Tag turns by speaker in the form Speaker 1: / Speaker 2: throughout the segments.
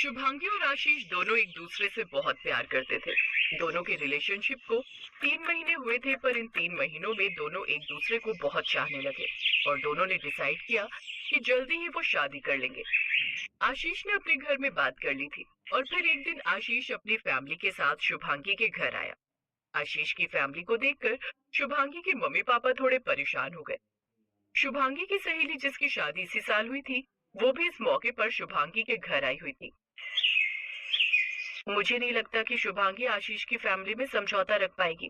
Speaker 1: शुभांगी और आशीष दोनों एक दूसरे से बहुत प्यार करते थे। दोनों के रिलेशनशिप को 3 महीने हुए थे, पर इन 3 महीनों में दोनों एक दूसरे को बहुत चाहने लगे और दोनों ने डिसाइड किया कि जल्दी ही वो शादी कर लेंगे। आशीष ने अपने घर में बात कर ली थी और फिर एक दिन आशीष अपनी फैमिली के साथ शुभांगी के घर आया। आशीष की फैमिली को देखकर शुभांगी के मम्मी पापा थोड़े परेशान हो गए। शुभांगी की सहेली जिसकी शादी इसी साल हुई थी, वो भी इस मौके पर शुभांगी के घर आई हुई थी। मुझे नहीं लगता कि शुभांगी आशीष की फैमिली में समझौता रख पाएगी,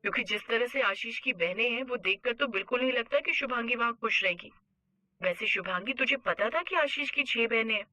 Speaker 1: क्योंकि जिस तरह से आशीष की बहनें हैं वो देखकर तो बिल्कुल नहीं लगता कि शुभांगी वहां खुश रहेगी। वैसे शुभांगी, तुझे पता था कि आशीष की 6 बहनें हैं?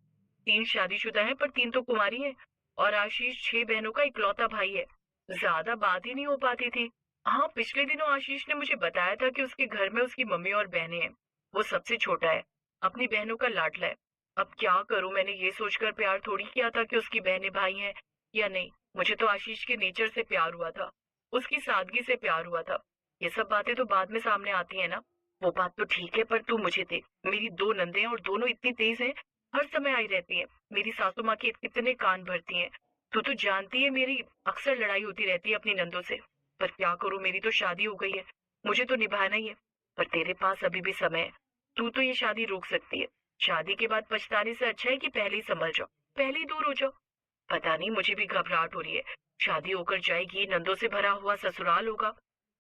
Speaker 1: 3 शादीशुदा हैं पर 3 तो कुंवारी हैं, और आशीष 6 बहनों का इकलौता भाई है। ज्यादा बात ही नहीं हो पाती थी। हाँ, पिछले दिनों आशीष ने मुझे बताया था कि उसके घर में उसकी मम्मी और बहनें हैं। वो सबसे छोटा है, अपनी बहनों का लाडला है। अब क्या करूं, मैंने ये सोचकर प्यार थोड़ी किया था कि उसकी बहनें भाई हैं या नहीं। मुझे तो आशीष के नेचर से प्यार हुआ था, उसकी सादगी से प्यार हुआ था। ये सब बातें तो बाद में सामने आती है ना। वो बात तो ठीक है, पर तू मुझे देख, मेरी 2 नंदे हैं और दोनों इतनी तेज हैं, हर समय आई रहती हैं। मेरी सासू माँ के कितने कान भरती हैं। तू तो जानती है मेरी अक्सर लड़ाई होती रहती है अपनी नंदों से। पर क्या करूं, मेरी तो शादी हो गई है, मुझे तो निभाना ही है। पर तेरे पास अभी भी समय है, तू तो ये शादी रोक सकती है। शादी के बाद पछताने से अच्छा है कि पहले ही संभल जाओ, पहले ही दूर हो जाओ। पता नहीं, मुझे भी घबराहट हो रही है। शादी होकर जाएगी, नंदों से भरा हुआ ससुराल होगा,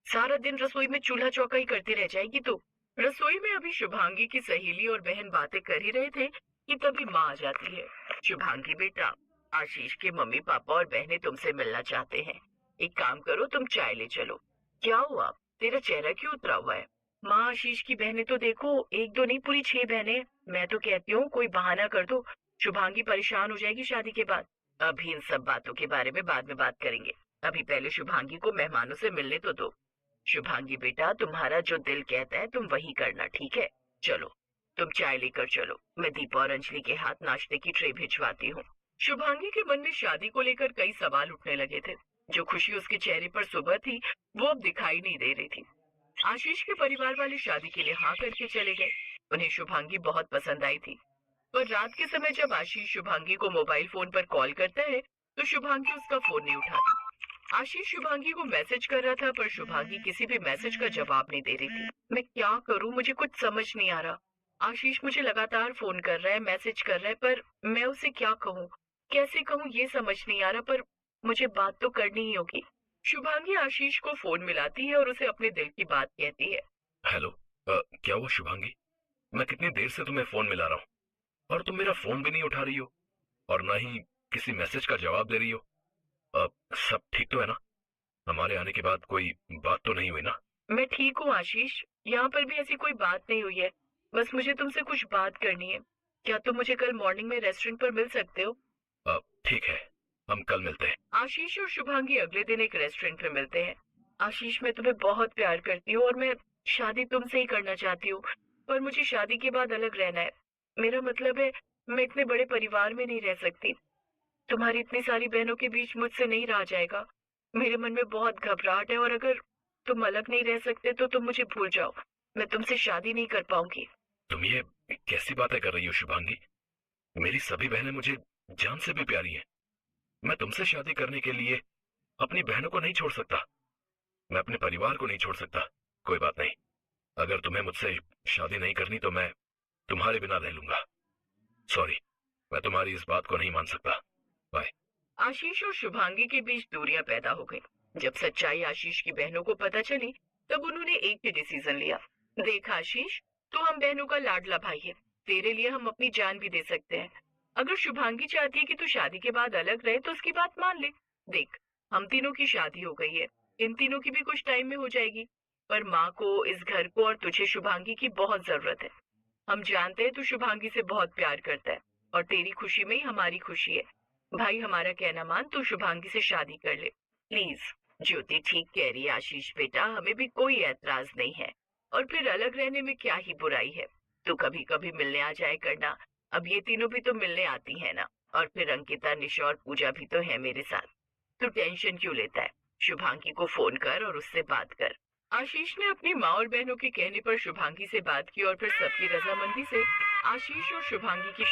Speaker 1: सारा दिन रसोई में चूल्हा चौका ही करती रह जाएगी। तो रसोई में अभी शुभांगी की सहेली और बहन बातें कर ही रहे थे कि तभी माँ आ जाती है। शुभांगी बेटा, आशीष के मम्मी पापा और बहनें तुमसे मिलना चाहते हैं। एक काम करो, तुम चाय ले चलो। क्या हुआ, तेरा चेहरा क्यों उतरा हुआ है? माँ, आशीष की बहनें तो देखो, एक दो नहीं, पूरी 6 बहनें। मैं तो कहती हूँ कोई बहाना कर दो, शुभांगी परेशान हो जाएगी शादी के बाद। अभी इन सब बातों के बारे में बाद में बात करेंगे, अभी पहले शुभांगी को मेहमानों से मिलने तो दो। शुभांगी बेटा, तुम्हारा जो दिल कहता है तुम वही करना, ठीक है? चलो, तुम चाय लेकर चलो, मैं दीपा और अंजलि के हाथ नाश्ते की ट्रे भिजवाती हूँ। शुभांगी के मन में शादी को लेकर कई सवाल उठने लगे थे। जो खुशी उसके चेहरे पर सुबह थी, वो अब दिखाई नहीं दे रही थी। आशीष के परिवार वाले शादी के लिए हाँ करके चले गए। उन्हें शुभांगी बहुत पसंद आई थी। पर रात के समय जब आशीष शुभांगी को मोबाइल फोन पर कॉल करता है, तो शुभांगी उसका फोन नहीं उठाती। आशीष शुभांगी को मैसेज कर रहा था, पर शुभांगी किसी भी मैसेज का जवाब नहीं दे रही थी। मैं क्या करूं, मुझे कुछ समझ नहीं आ रहा। आशीष मुझे लगातार फोन कर रहा है, मैसेज कर रहा है, पर मैं उसे क्या कहूं, कैसे कहूं, ये समझ नहीं आ रहा। पर मुझे बात तो करनी ही होगी। शुभांगी आशीष को फोन मिलाती है और उसे अपने दिल की बात कहती है।
Speaker 2: हेलो। क्या हुआ शुभांगी? मैं कितनी देर से तुम्हें फोन मिला रहा हूँ और तुम मेरा फोन भी नहीं उठा रही हो और ना ही किसी मैसेज का जवाब दे रही हो। सब ठीक तो है ना? हमारे आने के बाद कोई बात तो नहीं हुई ना?
Speaker 1: मैं ठीक हूँ आशीष, यहाँ पर भी ऐसी कोई बात नहीं हुई है। बस मुझे तुमसे कुछ बात करनी है। क्या तुम मुझे कल मॉर्निंग में रेस्टोरेंट पर मिल सकते हो?
Speaker 2: ठीक है, हम कल मिलते हैं।
Speaker 1: आशीष और शुभांगी अगले दिन एक रेस्टोरेंट में मिलते हैं। आशीष, मैं तुम्हें बहुत प्यार करती हूँ और मैं शादी तुमसे ही करना चाहती हूँ, पर मुझे शादी के बाद अलग रहना है। मेरा मतलब है, मैं इतने बड़े परिवार में नहीं रह सकती। तुम्हारी इतनी सारी बहनों के बीच मुझसे नहीं रहा जाएगा। मेरे मन में बहुत घबराहट है, और अगर तुम अलग नहीं रह सकते तो तुम मुझे भूल जाओ, मैं तुमसे शादी नहीं कर पाऊंगी।
Speaker 2: तुम ये कैसी बातें कर रही हो शुभांगी? मेरी सभी बहनें मुझे जान से भी प्यारी हैं। मैं तुमसे शादी करने के लिए अपनी बहनों को नहीं छोड़ सकता, मैं अपने परिवार को नहीं छोड़ सकता। कोई बात नहीं, अगर तुम्हें मुझसे शादी नहीं करनी तो मैं तुम्हारे बिना रह लूंगा। सॉरी, मैं तुम्हारी इस बात को नहीं मान सकता। बाय।
Speaker 1: आशीष और शुभांगी के बीच दूरियां पैदा हो गई। जब सच्चाई आशीष की बहनों को पता चली, तब उन्होंने एक ही डिसीजन लिया। देख आशीष, तू हम बहनों का लाडला भाई है, तेरे लिए हम अपनी जान भी दे सकते हैं। अगर शुभांगी चाहती है कि तू शादी के बाद अलग रहे तो उसकी बात मान ले। देख, हम तीनों की शादी हो गई है, इन तीनों की भी कुछ टाइम में हो जाएगी, पर माँ को, इस घर को और तुझे शुभांगी की बहुत जरूरत है। हम जानते हैं तू शुभांगी से बहुत प्यार करता है, और तेरी खुशी में ही हमारी खुशी है। भाई, हमारा कहना मान, तू शुभांगी से शादी कर ले प्लीज। ज्योति ठीक कह रही है आशीष बेटा, हमें भी कोई एतराज नहीं है, और फिर अलग रहने में क्या ही बुराई है। तू कभी कभी मिलने आ जाए करना, अब ये तीनों भी तो मिलने आती है ना, और फिर अंकिता, निशा और पूजा भी तो है मेरे साथ। तू टेंशन क्यों लेता है? शुभांगी को फोन कर और उससे बात कर। आशीष ने अपनी माँ और बहनों के कहने पर शुभांगी से बात की, और फिर सबकी रजामंदी से आशीष और शुभांगी की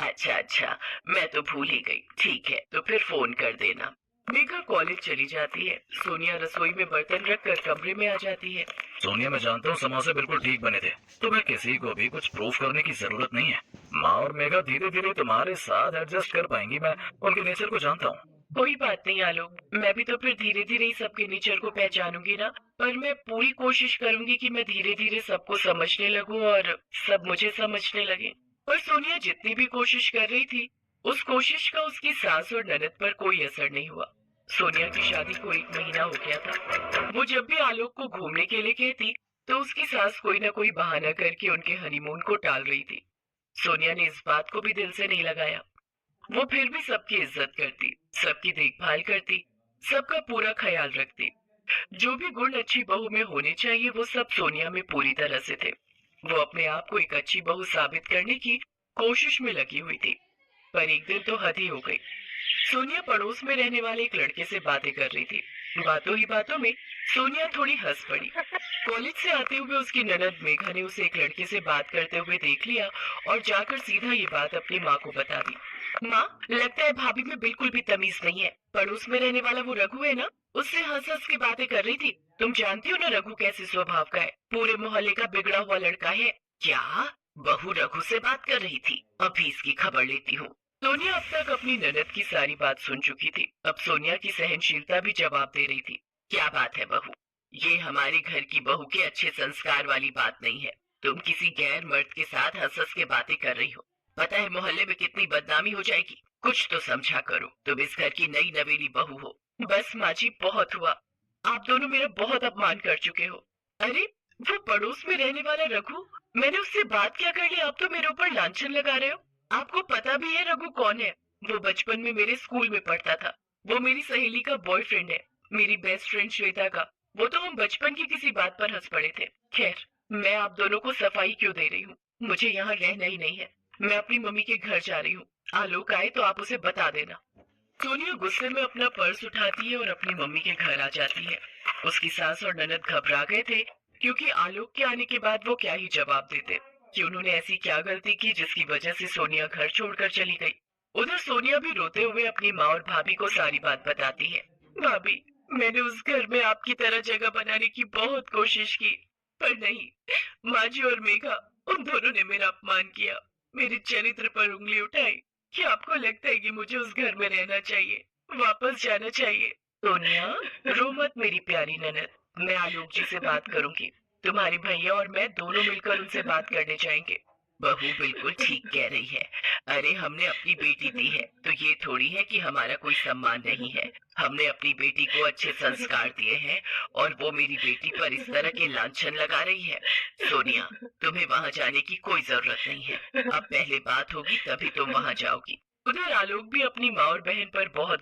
Speaker 1: अच्छा अच्छा, मैं तो भूल ही गई। ठीक है, तो फिर फोन कर देना। मेघा कॉलेज चली जाती है। सोनिया रसोई में बर्तन रखकर कमरे में आ जाती है।
Speaker 2: सोनिया, मैं जानता हूँ समोसे बिल्कुल ठीक बने थे। तुम्हें किसी को भी कुछ प्रूफ करने की जरूरत नहीं है। माँ और मेघा धीरे धीरे तुम्हारे साथ एडजस्ट कर पाएंगी। मैं उनके नेचर को जानता हूँ।
Speaker 1: कोई बात नहीं आलोक, मैं भी तो फिर धीरे धीरे ही सबके नेचर को पहचानूंगी ना। पर मैं पूरी कोशिश करूंगी कि मैं धीरे धीरे सबको समझने लगूं और सब मुझे समझने लगे। पर सोनिया जितनी भी कोशिश कर रही थी, उस कोशिश का उसकी सास और ननद पर कोई असर नहीं हुआ। सोनिया की शादी को 1 महीना हो गया था। वो जब भी आलोक को घूमने के लिए कहती, तो उसकी सास कोई ना कोई बहाना करके उनके हनीमून को टाल रही थी। सोनिया ने इस बात को भी दिल से नहीं लगाया। वो फिर भी सबकी इज्जत करती, सबकी देखभाल करती, सबका पूरा ख्याल रखती। जो भी गुण अच्छी बहू में होने चाहिए वो सब सोनिया में पूरी तरह से थे। वो अपने आप को एक अच्छी बहू साबित करने की कोशिश में लगी हुई थी। पर एक दिन तो हद ही हो गई। सोनिया पड़ोस में रहने वाले एक लड़के से बातें कर रही थी। बातों ही बातों में सोनिया थोड़ी हंस पड़ी। कॉलेज से आते हुए उसकी ननद मेघा ने उसे एक लड़के से बात करते हुए देख लिया और जाकर सीधा ये बात अपनी माँ को बता दी। माँ, लगता है भाभी में बिल्कुल भी तमीज नहीं है। पड़ोस में रहने वाला वो रघु है ना, उससे हंस हंस के बातें कर रही थी। तुम जानती हो ना रघु कैसे स्वभाव का है, पूरे मोहल्ले का बिगड़ा हुआ लड़का है। क्या? बहू रघु से बात कर रही थी? अभी इसकी खबर लेती हूँ। सोनिया अब तक अपनी ननद की सारी बात सुन चुकी थी। अब सोनिया की सहनशीलता भी जवाब दे रही थी। क्या बात है बहू? ये हमारे घर की बहू के अच्छे संस्कार वाली बात नहीं है। तुम किसी गैर मर्द के साथ हंस हंस के बातें कर रही हो। पता है मोहल्ले में कितनी बदनामी हो जाएगी। कुछ तो समझा करो, तुम इस घर की नई नवेली बहू हो। बस माँ जी, बहुत हुआ। आप दोनों मेरा बहुत अपमान कर चुके हो। अरे, वो पड़ोस में रहने वाला रघु, मैंने उससे बात क्या कर ली, आप तो मेरे ऊपर लांछन लगा रहे हो। आपको पता भी है रघु कौन है? वो बचपन में मेरे स्कूल में पढ़ता था। वो मेरी सहेली का बॉयफ्रेंड है, मेरी बेस्ट फ्रेंड श्वेता का। वो तो हम बचपन की किसी बात पर हंस पड़े थे। खैर, मैं आप दोनों को सफाई क्यों दे रही हूँ? मुझे यहाँ रहना ही नहीं है। मैं अपनी मम्मी के घर जा रही हूँ। आलोक आए तो आप उसे बता देना। सोनिया गुस्से में अपना पर्स उठाती है और अपनी मम्मी के घर आ जाती है। उसकी सास और ननद घबरा गए थे, क्योंकि आलोक के आने के बाद वो क्या ही जवाब देते कि उन्होंने ऐसी क्या गलती की जिसकी वजह से सोनिया घर छोड़कर चली गई। उधर सोनिया भी रोते हुए अपनी माँ और भाभी को सारी बात बताती है। भाभी, मैंने उस घर में आपकी तरह जगह बनाने की बहुत कोशिश की, पर नहीं। माँ जी और मेघा, उन दोनों ने मेरा अपमान किया, मेरे चरित्र पर उंगली उठाई। क्या आपको लगता है कि मुझे उस घर में रहना चाहिए, वापस जाना चाहिए? सोनिया, रो मत मेरी प्यारी ननद। मैं आलोक जी से बात करूंगी। तुम्हारे भैया और मैं दोनों मिलकर उनसे बात करने जाएंगे। बहू बिल्कुल ठीक कह रही है। अरे, हमने अपनी बेटी दी है तो ये थोड़ी है कि हमारा कोई सम्मान नहीं है। हमने अपनी बेटी को अच्छे संस्कार दिए हैं और वो मेरी बेटी पर इस तरह के लांछन लगा रही है। सोनिया, तुम्हें वहाँ जाने की कोई जरूरत नहीं है। अब पहले बात होगी तभी तुम वहाँ जाओगी। उधर आलोक भी अपनी माँ और बहन पर बहुत